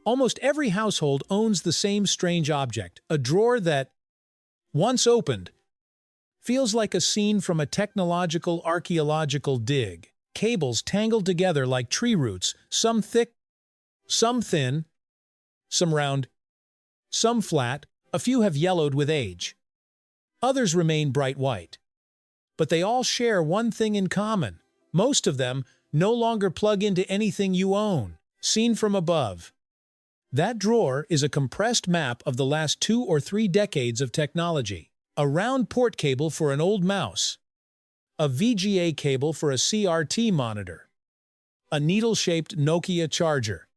Almost every household owns the same strange object, a drawer that, once opened, feels like a scene from a technological archaeological dig. Cables tangled together like tree roots, some thick, some thin, some round, some flat. A few have yellowed with age. Others remain bright white. But they all share one thing in common. Most of them no longer plug into anything you own. Seen from above, that drawer is a compressed map of the last 2 or 3 decades of technology. A round port cable for an old mouse. A VGA cable for a CRT monitor. A needle-shaped Nokia charger.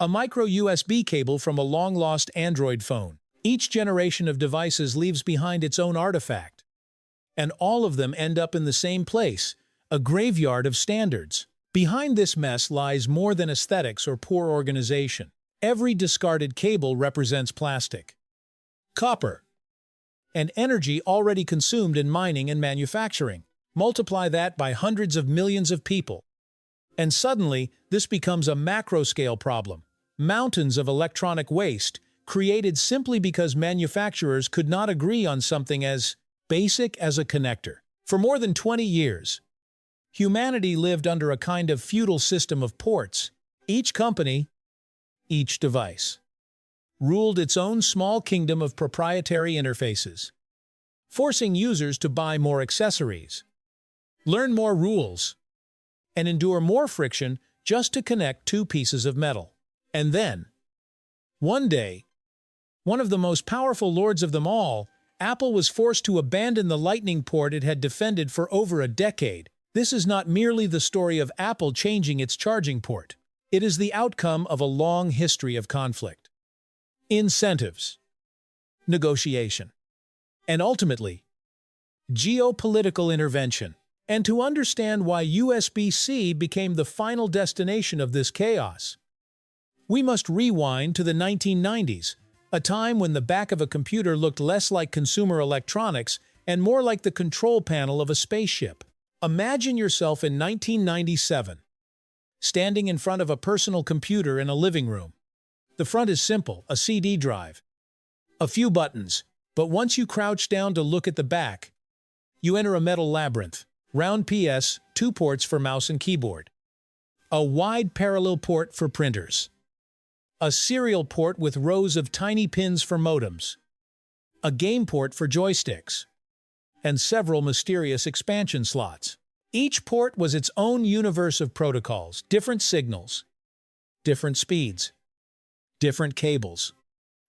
A micro USB cable from a long-lost Android phone. Each generation of devices leaves behind its own artifact. And all of them end up in the same place, a graveyard of standards. Behind this mess lies more than aesthetics or poor organization. Every discarded cable represents plastic, copper, and energy already consumed in mining and manufacturing. Multiply that by hundreds of millions of people. And suddenly, this becomes a macro-scale problem. Mountains of electronic waste, created simply because manufacturers could not agree on something as basic as a connector. For more than 20 years, humanity lived under a kind of feudal system of ports. Each company, each device, ruled its own small kingdom of proprietary interfaces, forcing users to buy more accessories, learn more rules, and endure more friction just to connect 2 pieces of metal. And then, one day, one of the most powerful lords of them all, Apple, was forced to abandon the Lightning port it had defended for over a decade. This is not merely the story of Apple changing its charging port. It is the outcome of a long history of conflict, incentives, negotiation, and ultimately, geopolitical intervention. And to understand why USB-C became the final destination of this chaos, we must rewind to the 1990s, a time when the back of a computer looked less like consumer electronics and more like the control panel of a spaceship. Imagine yourself in 1997, standing in front of a personal computer in a living room. The front is simple, a CD drive, a few buttons, but once you crouch down to look at the back, you enter a metal labyrinth. Round PS, 2 ports for mouse and keyboard. A wide parallel port for printers. A serial port with rows of tiny pins for modems. A game port for joysticks. And several mysterious expansion slots. Each port was its own universe of protocols, different signals, different speeds, different cables.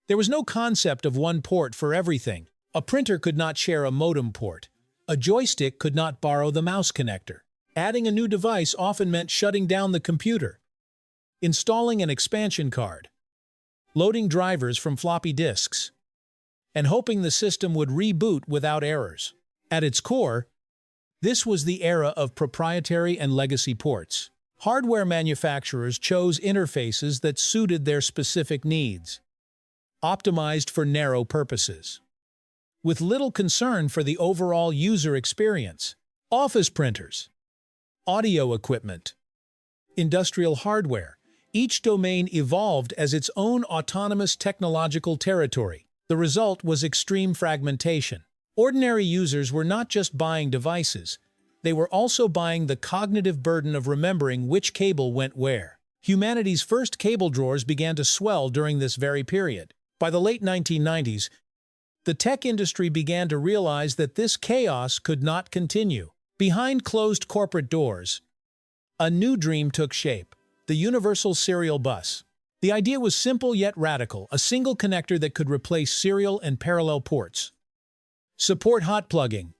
There was no concept of one port for everything. A printer could not share a modem port. A joystick could not borrow the mouse connector. Adding a new device often meant shutting down the computer, installing an expansion card, loading drivers from floppy disks, and hoping the system would reboot without errors. At its core, this was the era of proprietary and legacy ports. Hardware manufacturers chose interfaces that suited their specific needs, optimized for narrow purposes, with little concern for the overall user experience. Office printers, audio equipment, industrial hardware. Each domain evolved as its own autonomous technological territory. The result was extreme fragmentation. Ordinary users were not just buying devices, they were also buying the cognitive burden of remembering which cable went where. Humanity's first cable drawers began to swell during this very period. By the late 1990s, the tech industry began to realize that this chaos could not continue. Behind closed corporate doors, a new dream took shape: the universal serial bus. The idea was simple yet radical: a single connector that could replace serial and parallel ports, support hot plugging,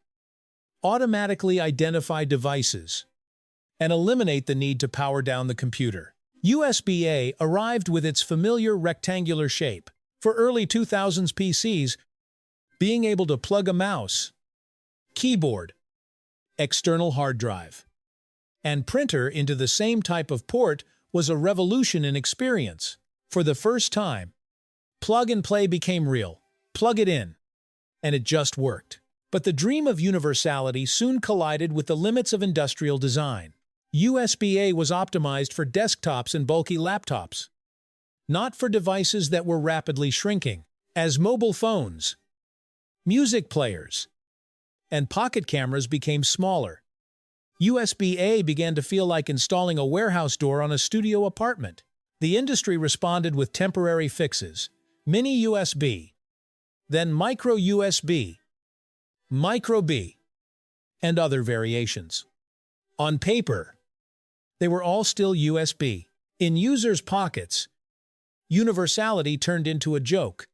automatically identify devices, and eliminate the need to power down the computer. USB-A arrived with its familiar rectangular shape. For early 2000s PCs, being able to plug a mouse, keyboard, external hard drive, and printer into the same type of port was a revolution in experience. For the first time, plug and play became real. Plug it in, and it just worked. But the dream of universality soon collided with the limits of industrial design. USB-A was optimized for desktops and bulky laptops. not for devices that were rapidly shrinking, as mobile phones, music players, and pocket cameras became smaller. USB-A began to feel like installing a warehouse door on a studio apartment. The industry responded with temporary fixes, mini USB, then micro USB, micro B, and other variations. On paper, they were all still USB. In users' pockets, universality turned into a joke.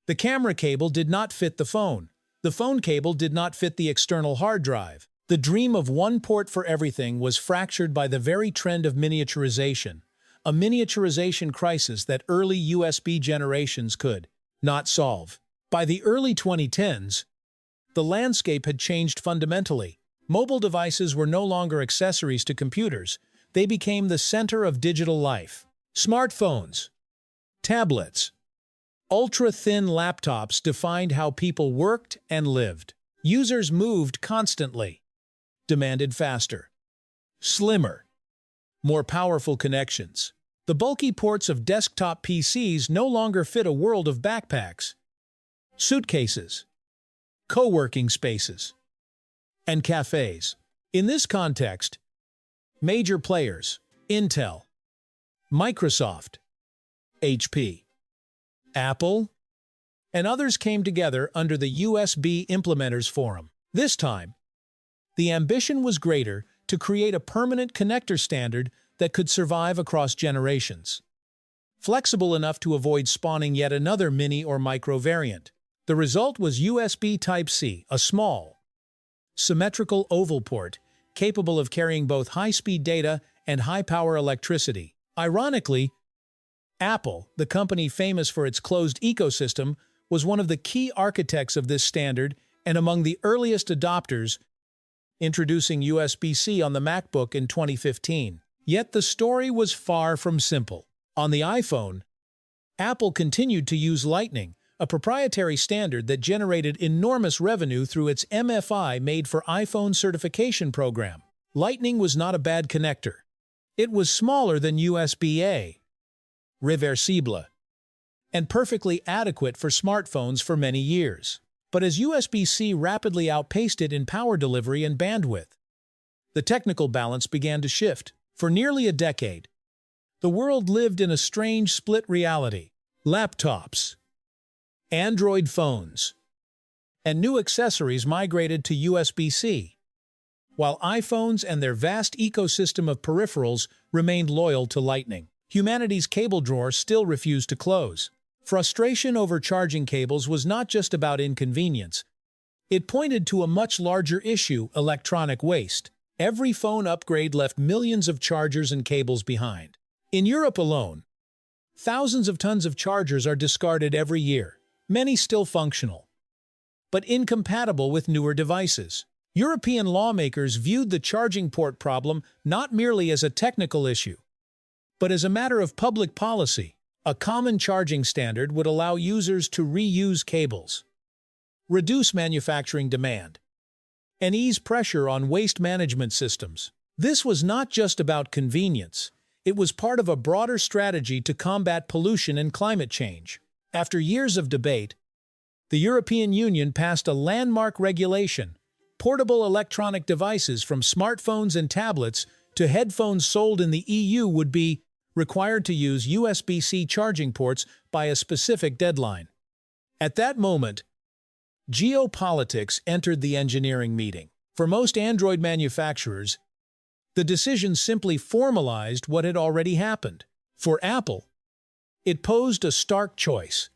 The camera cable did not fit the phone. The phone cable did not fit the external hard drive. The dream of one port for everything was fractured by the very trend of miniaturization, a miniaturization crisis that early USB generations could not solve. By the early 2010s, the landscape had changed fundamentally. Mobile devices were no longer accessories to computers. They became the center of digital life. Smartphones, tablets, ultra-thin laptops defined how people worked and lived. Users moved constantly, demanded faster, slimmer, more powerful connections. The bulky ports of desktop PCs no longer fit a world of backpacks, suitcases, co-working spaces, and cafes. In this context, major players, Intel, Microsoft, HP, Apple, and others came together under the USB Implementers Forum. This time, the ambition was greater to create a permanent connector standard that could survive across generations, flexible enough to avoid spawning yet another mini or micro variant. The result was USB Type-C, a small, symmetrical oval port capable of carrying both high-speed data and high-power electricity. Ironically, Apple, the company famous for its closed ecosystem, was one of the key architects of this standard and among the earliest adopters, introducing USB-C on the MacBook in 2015. Yet the story was far from simple. On the iPhone, Apple continued to use Lightning, a proprietary standard that generated enormous revenue through its MFI Made for iPhone certification program. Lightning was not a bad connector. It was smaller than USB-A, reversible, and perfectly adequate for smartphones for many years. But as USB-C rapidly outpaced it in power delivery and bandwidth, the technical balance began to shift. For nearly a decade, the world lived in a strange split reality. Laptops, Android phones, and new accessories migrated to USB-C, while iPhones and their vast ecosystem of peripherals remained loyal to Lightning. Humanity's cable drawer still refused to close. Frustration over charging cables was not just about inconvenience. It pointed to a much larger issue: electronic waste. Every phone upgrade left millions of chargers and cables behind. In Europe alone, thousands of tons of chargers are discarded every year, many still functional, but incompatible with newer devices. European lawmakers viewed the charging port problem not merely as a technical issue, but as a matter of public policy. A common charging standard would allow users to reuse cables, reduce manufacturing demand, and ease pressure on waste management systems. This was not just about convenience. It was part of a broader strategy to combat pollution and climate change. After years of debate, the European Union passed a landmark regulation: portable electronic devices from smartphones and tablets to headphones sold in the EU would be required to use USB-C charging ports by a specific deadline. At that moment, geopolitics entered the engineering meeting. For most Android manufacturers, the decision simply formalized what had already happened. For Apple, it posed a stark choice: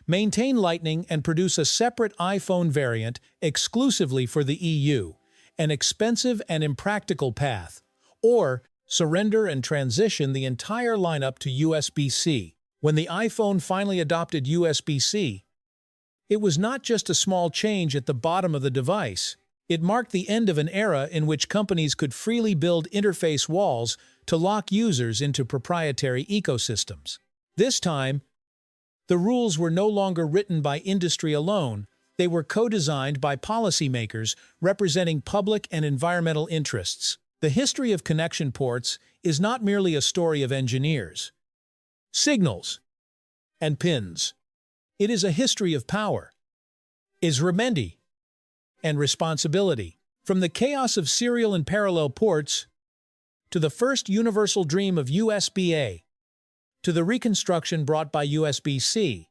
maintain Lightning and produce a separate iPhone variant exclusively for the EU, an expensive and impractical path, or surrender and transition the entire lineup to USB-C. When the iPhone finally adopted USB-C, it was not just a small change at the bottom of the device. It marked the end of an era in which companies could freely build interface walls to lock users into proprietary ecosystems. This time, the rules were no longer written by industry alone. They were co-designed by policymakers representing public and environmental interests. The history of connection ports is not merely a story of engineers, signals, and pins. It is a history of power, isremendi, and responsibility. From the chaos of serial and parallel ports, to the first universal dream of USB-A, to the reconstruction brought by USB-C,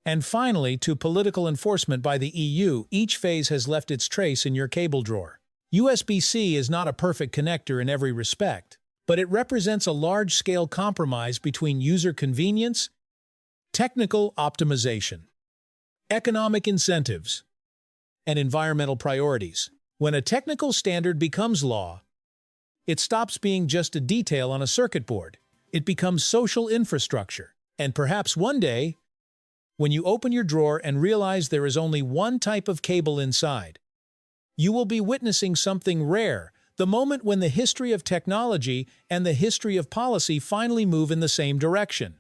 and finally to political enforcement by the EU, each phase has left its trace in your cable drawer. USB-C is not a perfect connector in every respect, but it represents a large-scale compromise between user convenience, technical optimization, economic incentives, and environmental priorities. When a technical standard becomes law, it stops being just a detail on a circuit board. It becomes social infrastructure. And perhaps one day, when you open your drawer and realize there is only one type of cable inside, you will be witnessing something rare, the moment when the history of technology and the history of policy finally move in the same direction.